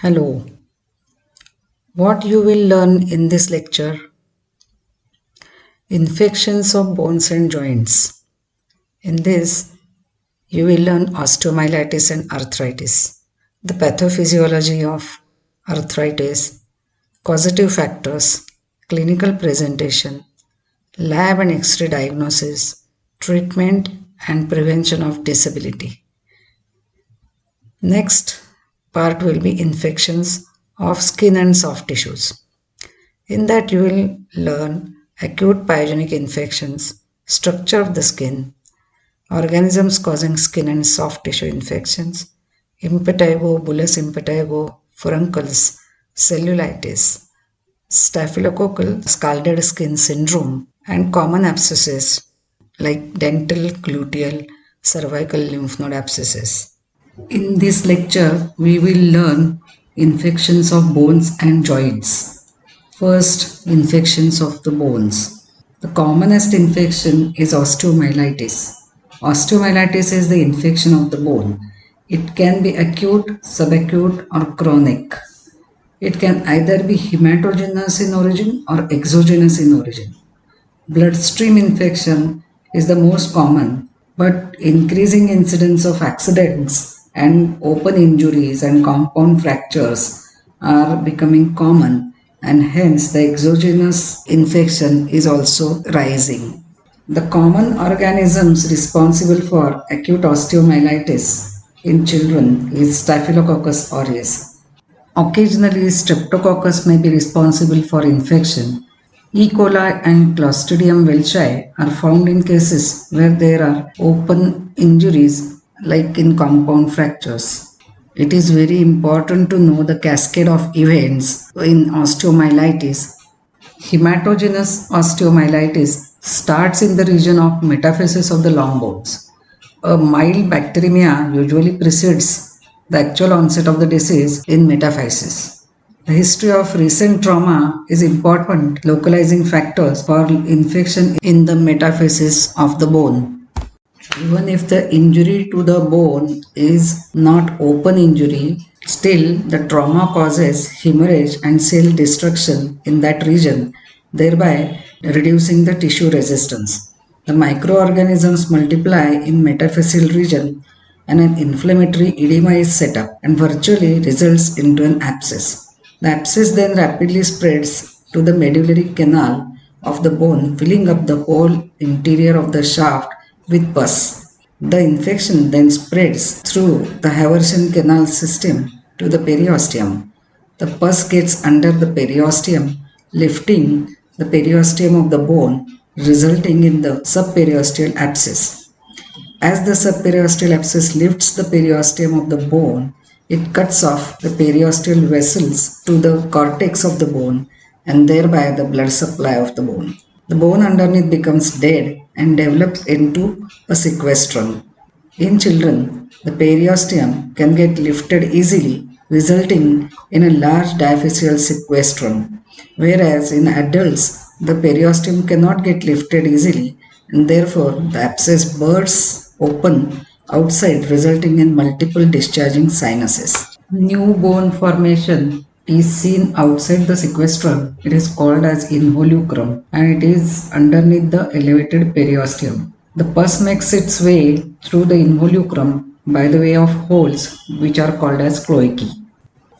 Hello. What you will learn in this lecture: infections of bones and joints. In this, you will learn osteomyelitis and arthritis, the pathophysiology of arthritis, causative factors, clinical presentation, lab and X-ray diagnosis, treatment and prevention of disability. Next part will be infections of skin and soft tissues. In that, you will learn acute pyogenic infections, structure of the skin, organisms causing skin and soft tissue infections, impetigo, bullous impetigo, furuncles, cellulitis, staphylococcal scalded skin syndrome, and common abscesses like dental, gluteal, cervical lymph node abscesses. In this lecture, we will learn infections of bones and joints. First, infections of the bones. The commonest infection is osteomyelitis. Osteomyelitis is the infection of the bone. It can be acute, subacute, or chronic. It can either be hematogenous in origin or exogenous in origin. Bloodstream infection is the most common, but increasing incidence of accidents and open injuries and compound fractures are becoming common, and hence the exogenous infection is also rising. The common organisms responsible for acute osteomyelitis in children is Staphylococcus aureus. Occasionally, Streptococcus may be responsible for infection. E. coli and Clostridium welchi are found in cases where there are open injuries like in compound fractures. It is very important to know the cascade of events in osteomyelitis. Hematogenous osteomyelitis starts in the region of metaphysis of the long bones. A mild bacteremia usually precedes the actual onset of the disease in metaphysis. The history of recent trauma is important localizing factors for infection in the metaphysis of the bone. Even if the injury to the bone is not open injury, still the trauma causes hemorrhage and cell destruction in that region, thereby reducing the tissue resistance. The microorganisms multiply in metaphyseal region and an inflammatory edema is set up and virtually results into an abscess. The abscess then rapidly spreads to the medullary canal of the bone, filling up the whole interior of the shaft with pus. The infection then spreads through the Haversian canal system to the periosteum. The pus gets under the periosteum, lifting the periosteum of the bone, resulting in the subperiosteal abscess. As the subperiosteal abscess lifts the periosteum of the bone, it cuts off the periosteal vessels to the cortex of the bone and thereby the blood supply of the bone. The bone underneath becomes dead and develops into a sequestrum. In children, the periosteum can get lifted easily, resulting in a large diaphyseal sequestrum, whereas in adults, the periosteum cannot get lifted easily and therefore the abscess bursts open outside, resulting in multiple discharging sinuses. New bone formation is seen outside the sequestrum. It is called as involucrum and it is underneath the elevated periosteum. The pus makes its way through the involucrum by the way of holes which are called as cloacae.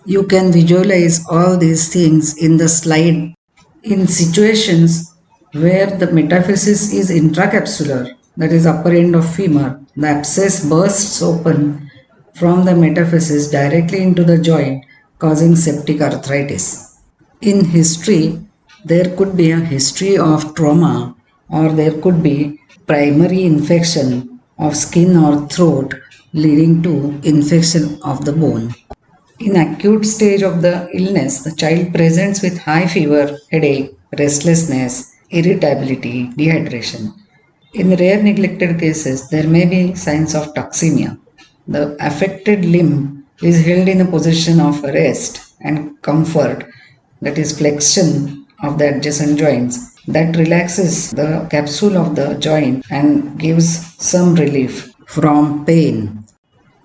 You can visualize all these things in the slide. In situations where the metaphysis is intracapsular, that is upper end of femur, the abscess bursts open from the metaphysis directly into the joint, causing septic arthritis. In history, there could be a history of trauma or there could be primary infection of skin or throat leading to infection of the bone. In acute stage of the illness, the child presents with high fever, headache, restlessness, irritability, dehydration. In rare neglected cases, there may be signs of toxemia. The affected limb is held in a position of rest and comfort, that is flexion of the adjacent joints, that relaxes the capsule of the joint and gives some relief from pain.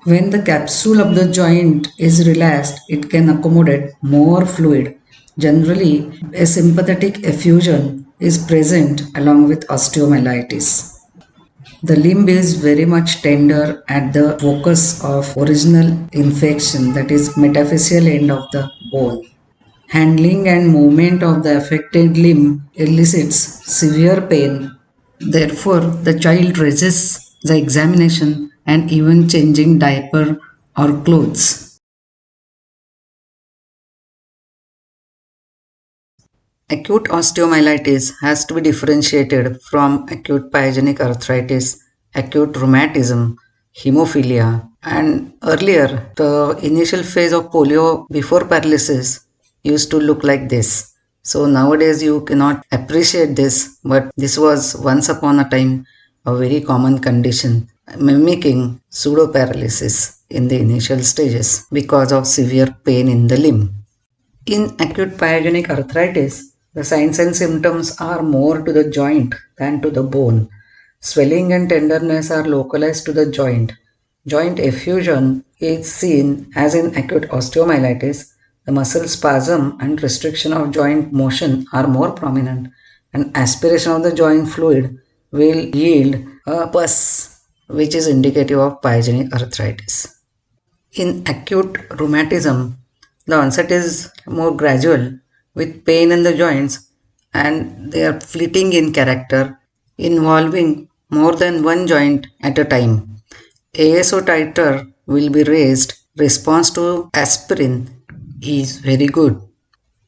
When the capsule of the joint is relaxed, it can accommodate more fluid. Generally, a sympathetic effusion is present along with osteomyelitis. The limb is very much tender at the focus of original infection, that is metaphyseal end of the bone. Handling and movement of the affected limb elicits severe pain. Therefore, the child resists the examination and even changing diaper or clothes. Acute osteomyelitis has to be differentiated from acute pyogenic arthritis, acute rheumatism, hemophilia, and earlier the initial phase of polio before paralysis used to look like this. So nowadays you cannot appreciate this, but this was once upon a time a very common condition, mimicking pseudo paralysis in the initial stages because of severe pain in the limb. In acute pyogenic arthritis, the signs and symptoms are more to the joint than to the bone. Swelling and tenderness are localized to the joint. Joint effusion is seen as in acute osteomyelitis. The muscle spasm and restriction of joint motion are more prominent, and aspiration of the joint fluid will yield a pus, which is indicative of pyogenic arthritis. In acute rheumatism, the onset is more gradual with pain in the joints and they are fleeting in character, involving more than one joint at a time. ASO titer will be raised. Response to aspirin is very good.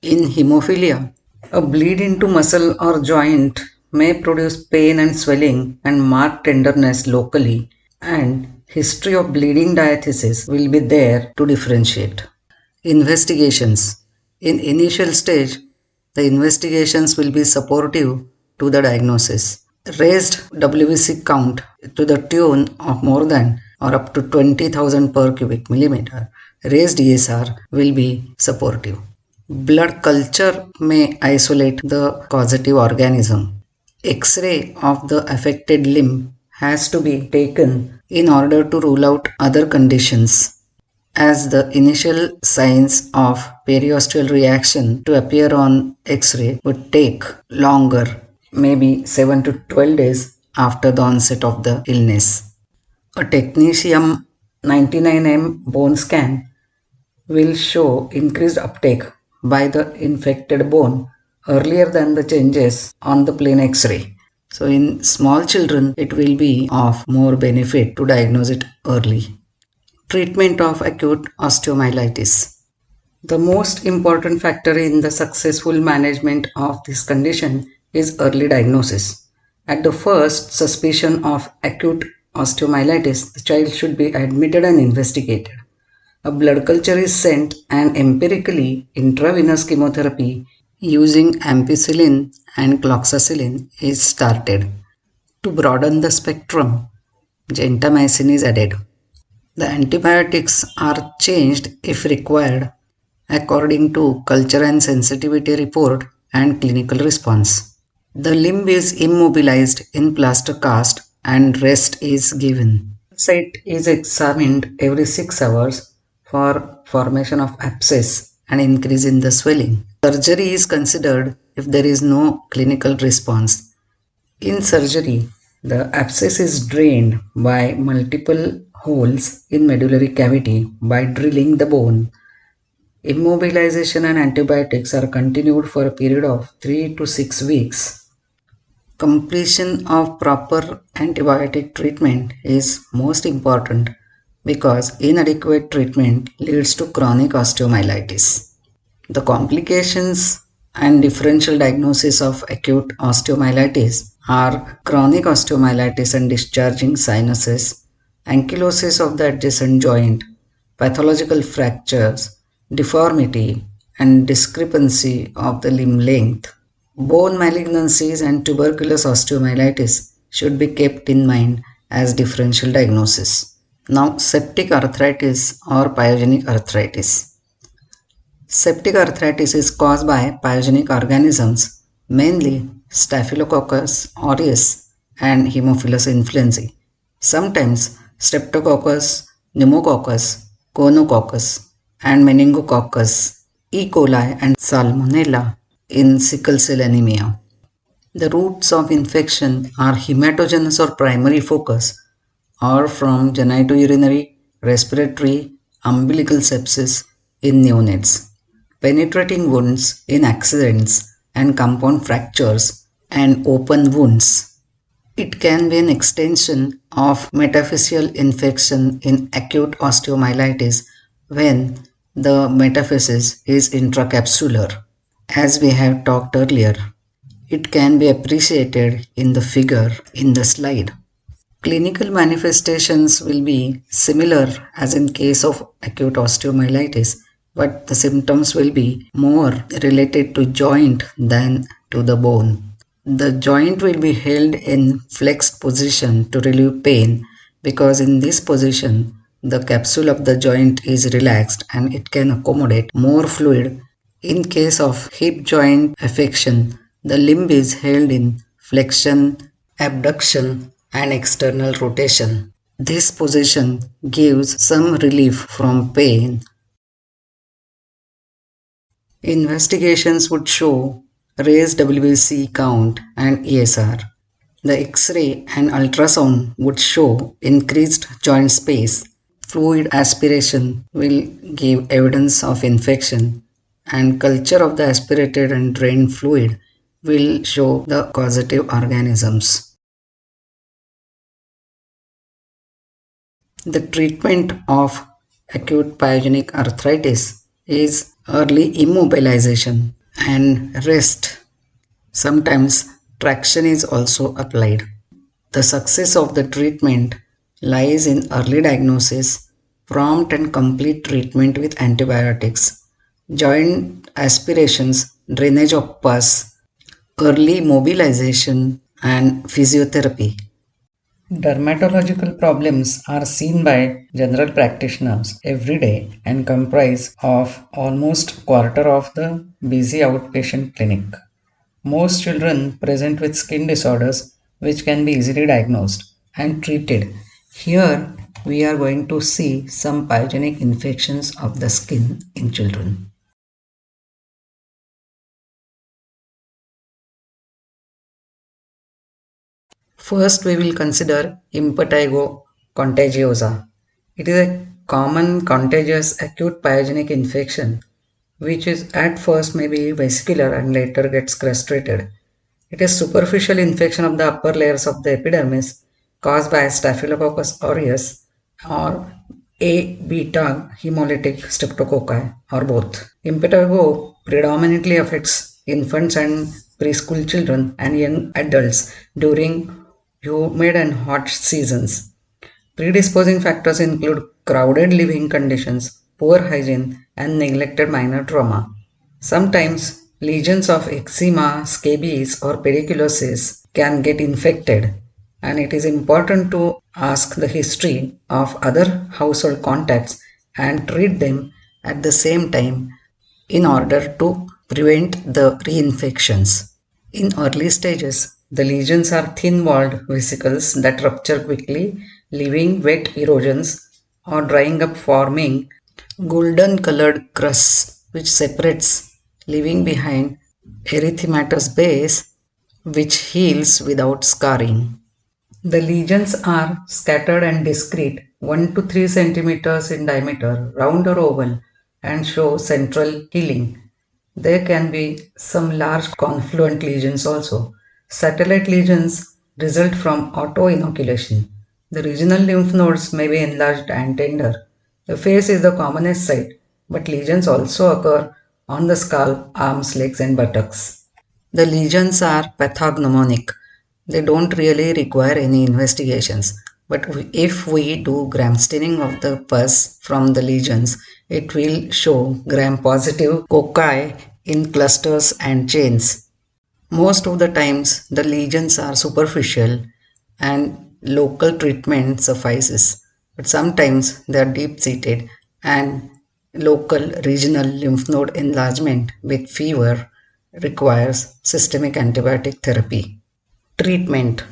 In hemophilia, a bleed into muscle or joint may produce pain and swelling and marked tenderness locally, and history of bleeding diathesis will be there to differentiate. Investigations. In initial stage, the investigations will be supportive to the diagnosis. Raised WBC count to the tune of more than or up to 20,000 per cubic millimeter. Raised ESR will be supportive. Blood culture may isolate the causative organism. X-ray of the affected limb has to be taken in order to rule out other conditions, as the initial signs of periosteal reaction to appear on X-ray would take longer, maybe 7 to 12 days after the onset of the illness. A technetium 99M bone scan will show increased uptake by the infected bone earlier than the changes on the plain X-ray. So in small children, it will be of more benefit to diagnose it early. Treatment of acute osteomyelitis. The most important factor in the successful management of this condition is early diagnosis. At the first suspicion of acute osteomyelitis, the child should be admitted and investigated. A blood culture is sent and empirically intravenous chemotherapy using ampicillin and cloxacillin is started. To broaden the spectrum, gentamicin is added. The antibiotics are changed if required according to culture and sensitivity report and clinical response. The limb is immobilized in plaster cast and rest is given. Site is examined every 6 hours for formation of abscess and increase in the swelling. Surgery is considered if there is no clinical response. In surgery, the abscess is drained by multiple holes in medullary cavity by drilling the bone. Immobilization and antibiotics are continued for a period of 3 to 6 weeks. Completion of proper antibiotic treatment is most important because inadequate treatment leads to chronic osteomyelitis. The complications and differential diagnosis of acute osteomyelitis are chronic osteomyelitis and discharging sinuses, ankylosis of the adjacent joint, pathological fractures, deformity, and discrepancy of the limb length. Bone malignancies and tuberculous osteomyelitis should be kept in mind as differential diagnosis. Now, septic arthritis or pyogenic arthritis. Septic arthritis is caused by pyogenic organisms, mainly Staphylococcus aureus and Haemophilus influenzae. Sometimes Streptococcus pneumococcus, gonococcus, and meningococcus, E. coli, and salmonella in sickle cell anemia. The routes of infection are hematogenous or primary focus, or from genitourinary, respiratory, umbilical sepsis in neonates, penetrating wounds in accidents and compound fractures, and open wounds. It can be an extension of metaphyseal infection in acute osteomyelitis when the metaphysis is intracapsular, as we have talked earlier. It can be appreciated in the figure in the slide. Clinical manifestations will be similar as in case of acute osteomyelitis, but the symptoms will be more related to joint than to the bone. The joint will be held in flexed position to relieve pain because in this position the capsule of the joint is relaxed and it can accommodate more fluid. In case of hip joint affection, the limb is held in flexion, abduction, and external rotation. This position gives some relief from pain. Investigations would show raised WBC count and ESR. The X-ray and ultrasound would show increased joint space. Fluid aspiration will give evidence of infection, and culture of the aspirated and drained fluid will show the causative organisms. The treatment of acute pyogenic arthritis is early immobilization and rest. Sometimes traction is also applied. The success of the treatment lies in early diagnosis, prompt and complete treatment with antibiotics, joint aspirations, drainage of pus, early mobilization, and physiotherapy. Dermatological problems are seen by general practitioners every day and comprise of almost quarter of the busy outpatient clinic. Most children present with skin disorders which can be easily diagnosed and treated. Here we are going to see some pyogenic infections of the skin in children. First, we will consider impetigo contagiosa. It is a common contagious acute pyogenic infection which is at first may be vesicular and later gets crestated. It is superficial infection of the upper layers of the epidermis caused by Staphylococcus aureus or A beta hemolytic streptococci or both. Impetigo predominantly affects infants and preschool children and young adults during humid and hot seasons. Predisposing factors include crowded living conditions, poor hygiene, and neglected minor trauma. Sometimes lesions of eczema, scabies, or pediculosis can get infected, and it is important to ask the history of other household contacts and treat them at the same time in order to prevent the reinfections. In early stages, the lesions are thin-walled vesicles that rupture quickly, leaving wet erosions or drying up, forming golden-colored crusts which separates, leaving behind erythematous base which heals without scarring. The lesions are scattered and discrete, 1 to 3 centimeters in diameter, round or oval, and show central healing. There can be some large confluent lesions also. Satellite lesions result from auto-inoculation. The regional lymph nodes may be enlarged and tender. The face is the commonest site, but lesions also occur on the scalp, arms, legs, and buttocks. The lesions are pathognomonic. They don't really require any investigations. But if we do gram staining of the pus from the lesions, it will show gram positive cocci in clusters and chains. Most of the times, the lesions are superficial and local treatment suffices. But sometimes they are deep seated and local regional lymph node enlargement with fever requires systemic antibiotic therapy. Treatment.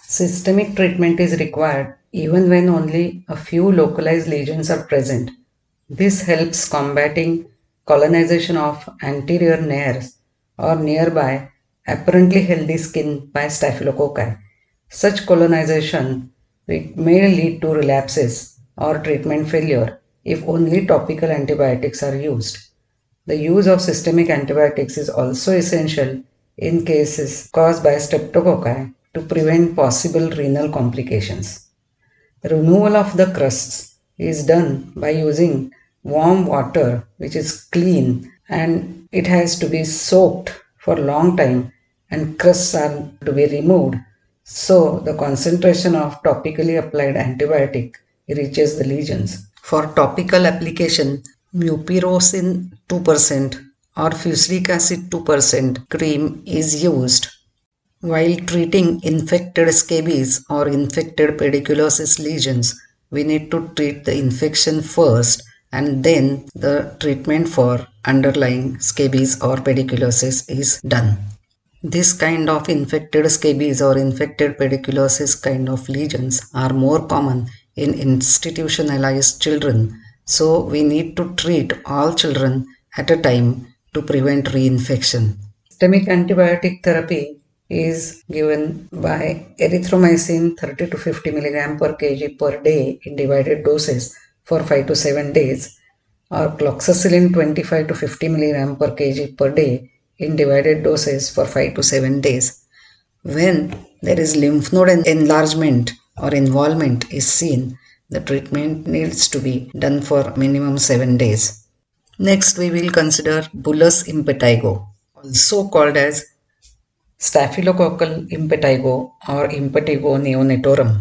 Systemic treatment is required even when only a few localized lesions are present. This helps combating colonization of anterior nares or nearby apparently healthy skin by staphylococci. Such colonization may lead to relapses or treatment failure if only topical antibiotics are used. The use of systemic antibiotics is also essential in cases caused by streptococci to prevent possible renal complications. Removal of the crusts is done by using warm water which is clean and it has to be soaked for a long time and crusts are to be removed so the concentration of topically applied antibiotic reaches the lesions. For topical application, mupirocin 2% or fusidic acid 2% cream is used. While treating infected scabies or infected pediculosis lesions, we need to treat the infection first and then the treatment for underlying scabies or pediculosis is done. This kind of infected scabies or infected pediculosis kind of lesions are more common in institutionalized children, so we need to treat all children at a time to prevent reinfection. Systemic antibiotic therapy is given by erythromycin 30 to 50 mg per kg per day in divided doses for 5 to 7 days or cloxacillin 25 to 50 mg per kg per day in divided doses for 5 to 7 days. When there is lymph node enlargement or involvement is seen, the treatment needs to be done for minimum 7 days. Next, we will consider bullous impetigo, also called as staphylococcal impetigo or impetigo neonatorum.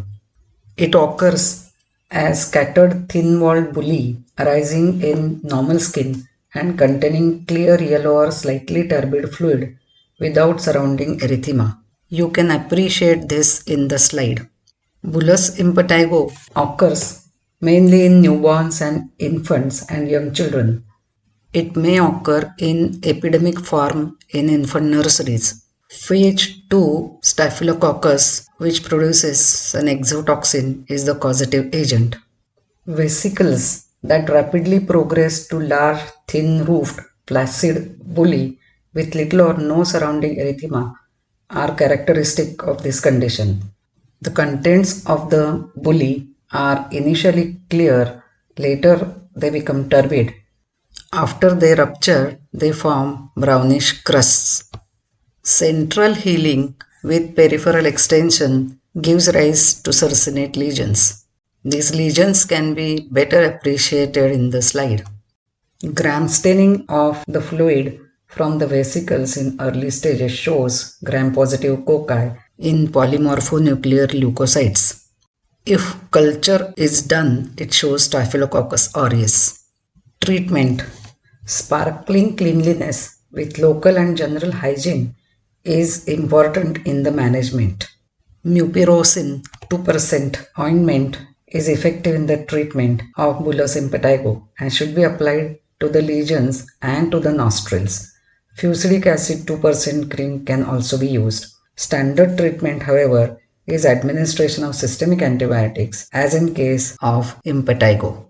It occurs as scattered thin-walled bulli arising in normal skin and containing clear yellow or slightly turbid fluid without surrounding erythema. You can appreciate this in the slide. Bullous impetigo occurs mainly in newborns and infants and young children. It may occur in epidemic form in infant nurseries. Phage 2 Staphylococcus, which produces an exotoxin, is the causative agent. Vesicles that rapidly progress to large, thin-roofed, flaccid bulli with little or no surrounding erythema are characteristic of this condition. The contents of the bulli are initially clear, later they become turbid. After they rupture, they form brownish crusts. Central healing with peripheral extension gives rise to circinate lesions. These lesions can be better appreciated in the slide. Gram staining of the fluid from the vesicles in early stages shows gram-positive cocci in polymorphonuclear leukocytes. If culture is done, it shows Staphylococcus aureus. Treatment. Sparkling cleanliness with local and general hygiene is important in the management. Mupirocin 2% ointment is effective in the treatment of bullous impetigo and should be applied to the lesions and to the nostrils. Fusidic acid 2% cream can also be used. Standard treatment, however, is administration of systemic antibiotics as in case of impetigo.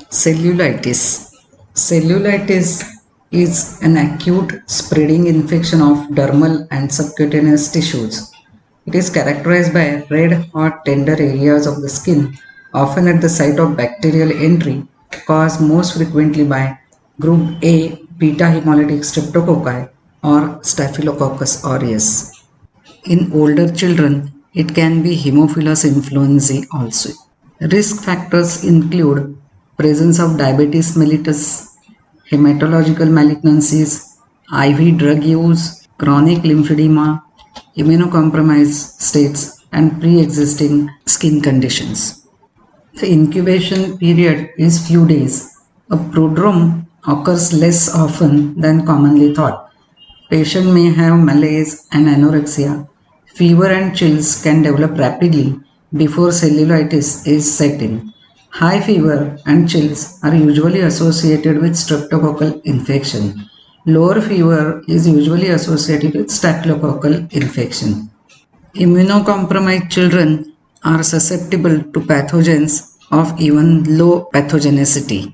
Cellulitis. Cellulitis is an acute spreading infection of dermal and subcutaneous tissues. It is characterized by red hot tender areas of the skin, often at the site of bacterial entry, caused most frequently by group A beta hemolytic streptococci or Staphylococcus aureus. In older children, it can be Haemophilus influenzae also. Risk factors include presence of diabetes mellitus, hematological malignancies, IV drug use, chronic lymphedema, immunocompromised states, and pre-existing skin conditions. The incubation period is few days. A prodrome occurs less often than commonly thought. Patient may have malaise and anorexia. Fever and chills can develop rapidly before cellulitis is set in. High fever and chills are usually associated with streptococcal infection. Lower fever is usually associated with staphylococcal infection. Immunocompromised children are susceptible to pathogens of even low pathogenicity.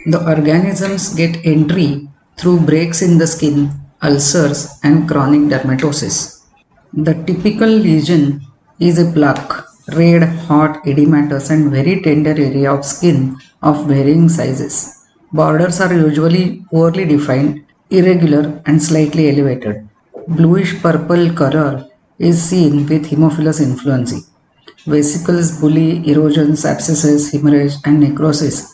The organisms get entry through breaks in the skin, ulcers, and chronic dermatosis. The typical lesion is a plaque, red, hot, edematous, and very tender area of skin of varying sizes. Borders are usually poorly defined, irregular, and slightly elevated. Bluish purple color is seen with Haemophilus influenzae. Vesicles, bully, erosions, abscesses, hemorrhage, and necrosis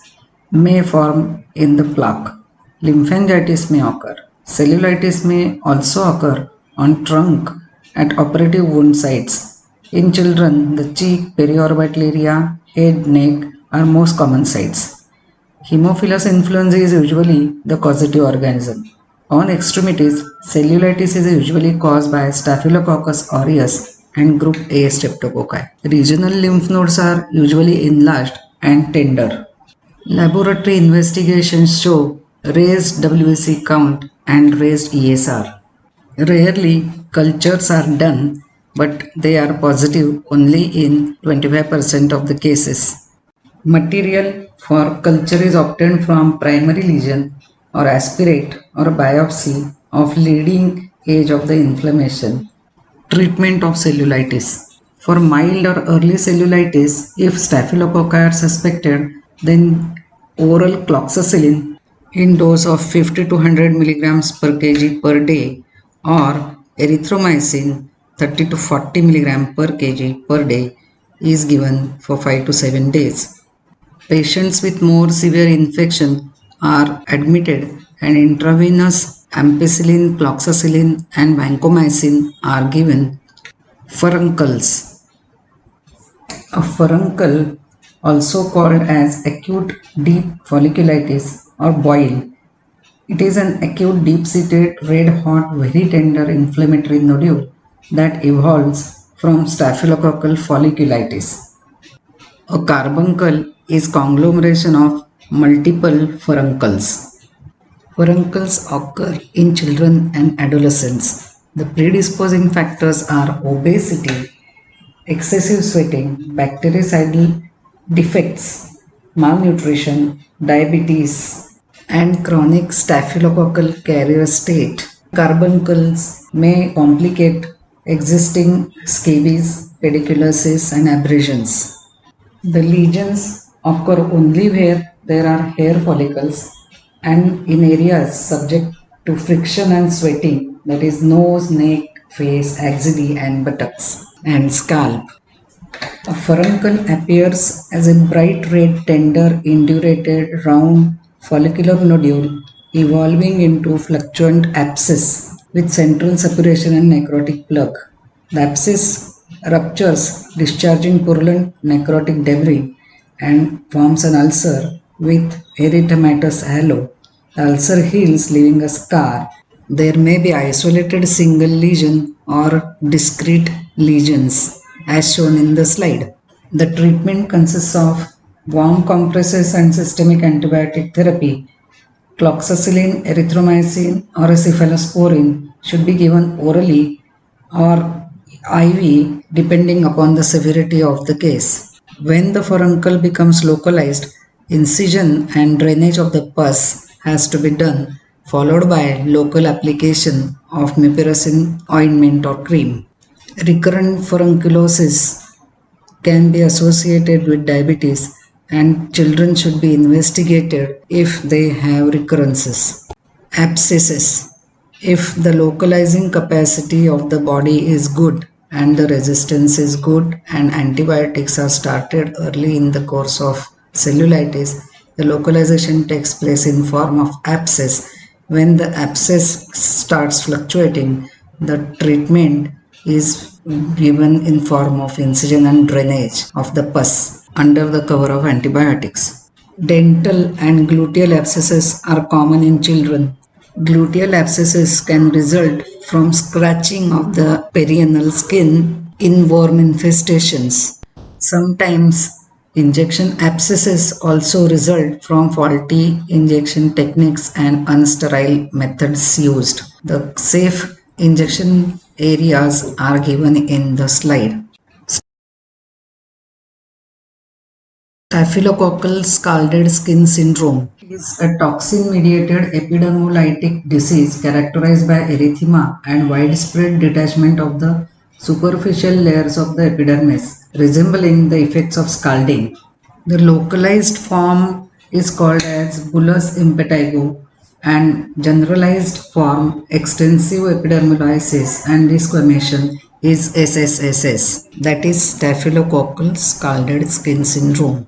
may form in the plaque. Lymphangitis may occur. Cellulitis may also occur on trunk at operative wound sites. In children, the cheek, periorbital area, head, neck are most common sites. Haemophilus influenzae is usually the causative organism. On extremities, cellulitis is usually caused by Staphylococcus aureus and group A streptococci. Regional lymph nodes are usually enlarged and tender. Laboratory investigations show raised WBC count and raised ESR. Rarely, cultures are done, but they are positive only in 25% of the cases. Material for culture is obtained from primary lesion or aspirate or biopsy of leading age of the inflammation. Treatment of cellulitis. For mild or early cellulitis, if staphylococci are suspected, then oral cloxacillin in dose of 50 to 100 milligrams per kg per day or erythromycin 30 to 40 milligram per kg per day is given for 5 to 7 days. Patients with more severe infection are admitted and intravenous ampicillin, cloxacillin and vancomycin are given. Furuncles. A furuncle, also called as acute deep folliculitis or boil, it is an acute deep-seated, red-hot, very tender inflammatory nodule that evolves from staphylococcal folliculitis. A carbuncle is conglomeration of multiple furuncles. Furuncles occur in children and adolescents. The predisposing factors are obesity, excessive sweating, bactericidal defects, malnutrition, diabetes, and chronic staphylococcal carrier state. Carbuncles may complicate existing scabies, pediculosis, and abrasions. The lesions occur only where there are hair follicles and in areas subject to friction and sweating, that is, nose, neck, face, axillae, and buttocks, and scalp. A furuncle appears as a bright red, tender, indurated, round follicular nodule evolving into fluctuant abscess with central suppuration and necrotic plug. The abscess ruptures, discharging purulent necrotic debris and forms an ulcer with erythematous halo. The ulcer heals, leaving a scar. There may be isolated single lesion or discrete lesions, as shown in the slide. The treatment consists of warm compresses and systemic antibiotic therapy. Cloxacillin, erythromycin, or cephalosporin should be given orally or IV depending upon the severity of the case. When the furuncle becomes localized, incision and drainage of the pus has to be done, followed by local application of mupirocin ointment or cream. Recurrent furunculosis can be associated with diabetes and children should be investigated if they have recurrences. Abscesses. If the localizing capacity of the body is good and the resistance is good and antibiotics are started early in the course of cellulitis, the localization takes place in form of abscess. When the abscess starts fluctuating, the treatment is given in form of incision and drainage of the pus under the cover of antibiotics. Dental and gluteal abscesses are common in children. Gluteal abscesses can result from scratching of the perianal skin in worm infestations. Sometimes injection abscesses also result from faulty injection techniques and unsterile methods used. The safe injection areas are given in the slide. Staphylococcal scalded skin syndrome is a toxin mediated epidermolytic disease characterized by erythema and widespread detachment of the superficial layers of the epidermis, resembling the effects of scalding. The localized form is called as bullous impetigo and generalized form extensive epidermolysis and desquamation is SSSS, that is staphylococcal scalded skin syndrome.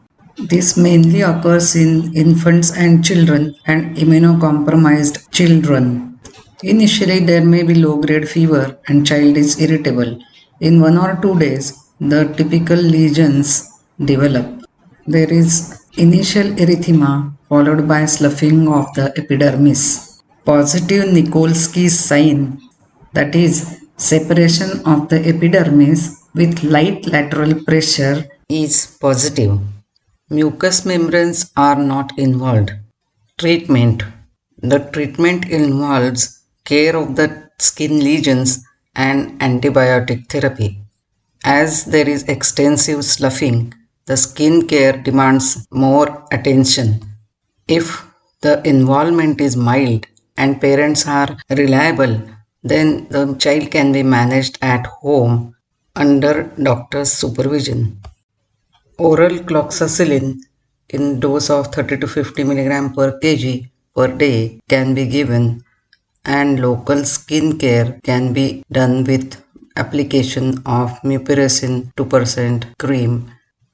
This mainly occurs in infants and children and immunocompromised children. Initially, there may be low grade fever and child is irritable. In 1 or 2 days, the typical lesions develop. There is initial erythema followed by sloughing of the epidermis. Positive Nikolsky sign, that is, separation of the epidermis with light lateral pressure, is positive. Mucous membranes are not involved. Treatment. The treatment involves care of the skin lesions and antibiotic therapy. As there is extensive sloughing, the skin care demands more attention. If the involvement is mild and parents are reliable, then the child can be managed at home under doctor's supervision. Oral cloxacillin in dose of 30 to 50 mg per kg per day can be given, and local skin care can be done with application of mupirocin 2% cream.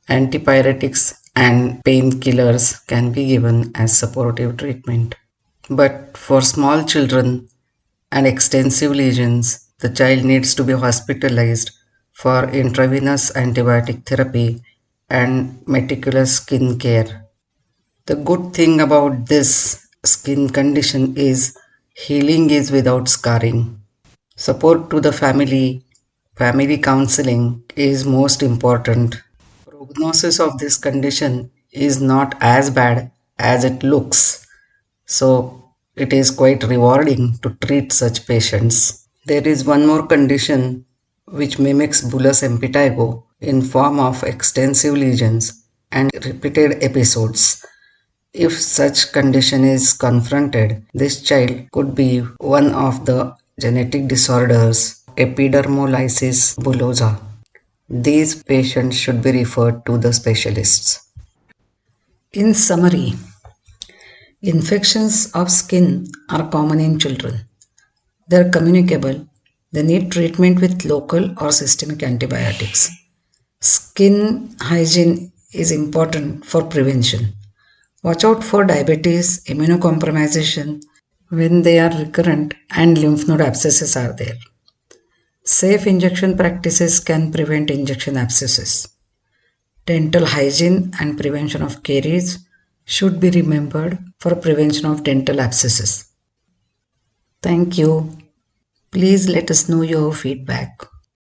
Antipyretics and painkillers can be given as supportive treatment. But for small children and extensive lesions, the child needs to be hospitalized for intravenous antibiotic therapy and meticulous skin care. The good thing about this skin condition is healing is without scarring. Support to the family counseling is most important. Prognosis of this condition is not as bad as it looks, so it is quite rewarding to treat such patients. There is one more condition which mimics bullous impetigo in form of extensive lesions and repeated episodes. If such condition is confronted, this child could be one of the genetic disorders epidermolysis bullosa. These patients should be referred to the specialists. In summary, infections of skin are common in children. They are communicable. They need treatment with local or systemic antibiotics. Skin hygiene is important for prevention. Watch out for diabetes, immunocompromisation when they are recurrent and lymph node abscesses are there. Safe injection practices can prevent injection abscesses. Dental hygiene and prevention of caries should be remembered for prevention of dental abscesses. Thank you. Please let us know your feedback.